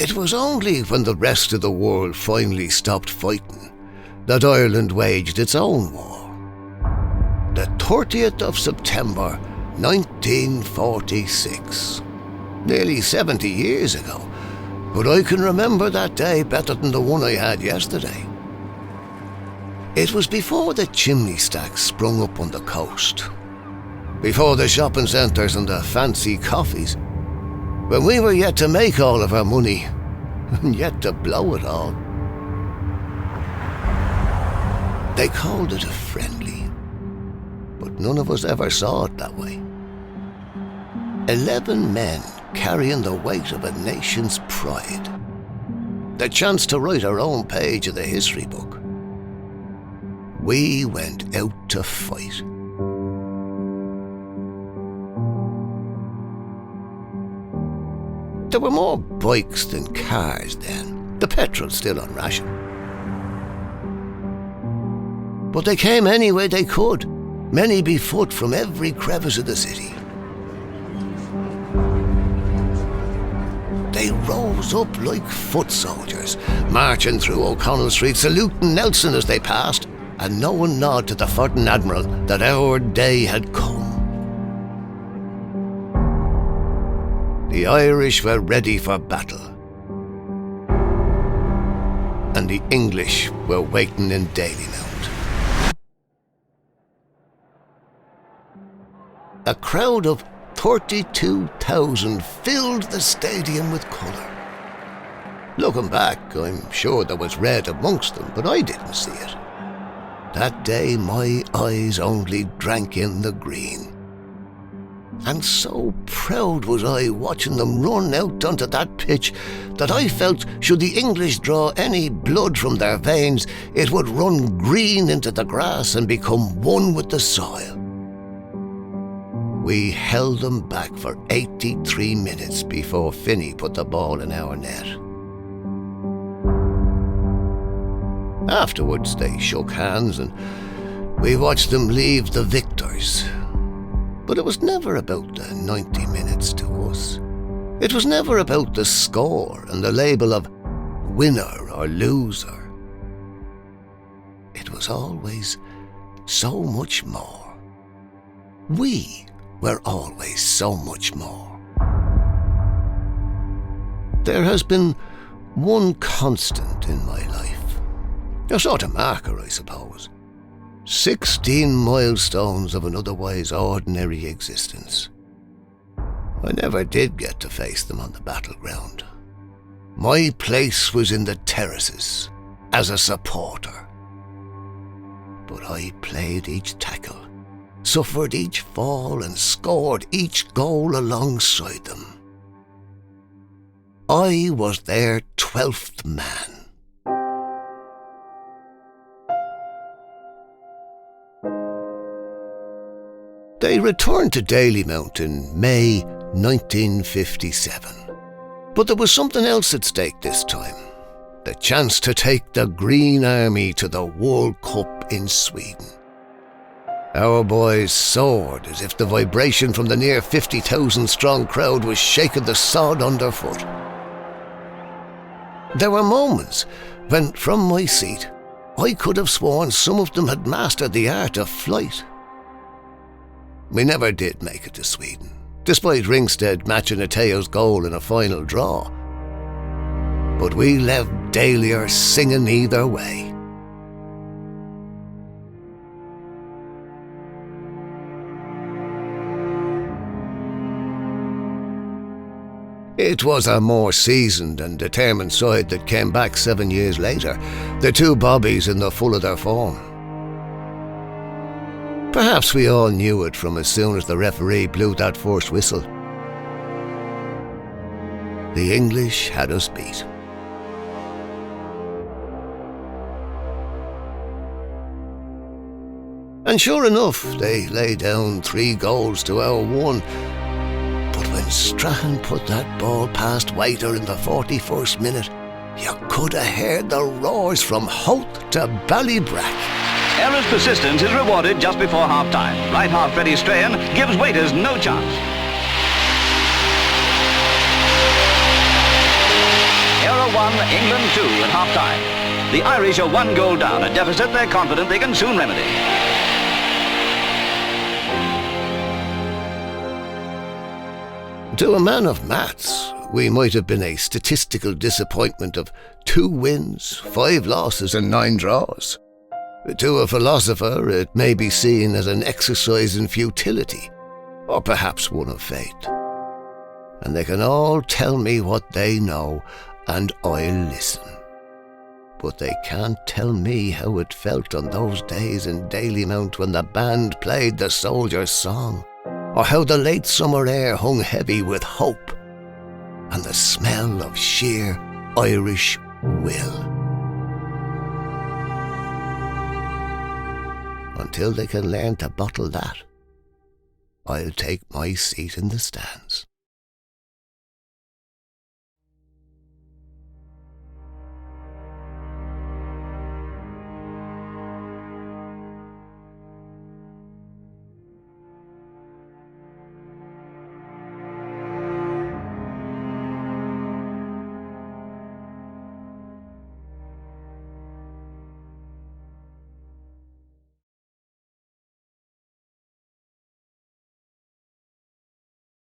It was only when the rest of the world finally stopped fighting that Ireland waged its own war. The 30th of September, 1946. Nearly 70 years ago, but I can remember that day better than the one I had yesterday. It was before the chimney stacks sprung up on the coast, before the shopping centres and the fancy coffees, when we were yet to make all of our money and yet to blow it all. They called it a friendly, but none of us ever saw it that way. 11 men carrying the weight of a nation's pride, the chance to write our own page of the history book. We went out to fight. There were more bikes than cars then, the petrol still on ration. But they came any way they could, many be foot from every crevice of the city. They rose up like foot soldiers, marching through O'Connell Street, saluting Nelson as they passed, and no one nod to the Fortin Admiral that our day had come. The Irish were ready for battle, and the English were waiting in Dalymount. A crowd of 32,000 filled the stadium with colour. Looking back, I'm sure there was red amongst them, but I didn't see it. That day my eyes only drank in the green. And so proud was I watching them run out onto that pitch that I felt should the English draw any blood from their veins, it would run green into the grass and become one with the soil. We held them back for 83 minutes before Finney put the ball in our net. Afterwards, they shook hands and we watched them leave the victors. But it was never about the 90 minutes to us. It was never about the score and the label of winner or loser. It was always so much more. We were always so much more. There has been one constant in my life. A sort of marker, I suppose. 16 milestones of an otherwise ordinary existence. I never did get to face them on the battleground. My place was in the terraces, as a supporter. But I played each tackle, suffered each fall and scored each goal alongside them. I was their 12th man. They returned to Dalymount in May 1957. But there was something else at stake this time. The chance to take the Green Army to the World Cup in Sweden. Our boys soared as if the vibration from the near 50,000 strong crowd was shaking the sod underfoot. There were moments when, from my seat, I could have sworn some of them had mastered the art of flight. We never did make it to Sweden, despite Ringstead matching Ateo's goal in a final draw. But we left Dahlia singing either way. It was a more seasoned and determined side that came back 7 years later, the two Bobbies in the full of their form. Perhaps we all knew it from as soon as the referee blew that first whistle. The English had us beat. And sure enough, they lay down 3 goals to our 1. But when Strahan put that ball past Whiter in the 41st minute, you could have heard the roars from Howth to Ballybrack. Error's persistence is rewarded just before half-time. Right half Freddie Strahan gives Waiters no chance. Era 1, England 2 at half-time. The Irish are 1 goal down, a deficit they're confident they can soon remedy. To a man of maths, we might have been a statistical disappointment of 2 wins, 5 losses and 9 draws. To a philosopher, it may be seen as an exercise in futility, or perhaps one of fate. And they can all tell me what they know, and I'll listen. But they can't tell me how it felt on those days in Dalymount when the band played the Soldier's Song, or how the late summer air hung heavy with hope and the smell of sheer Irish will. Until they can learn to bottle that, I'll take my seat in the stands.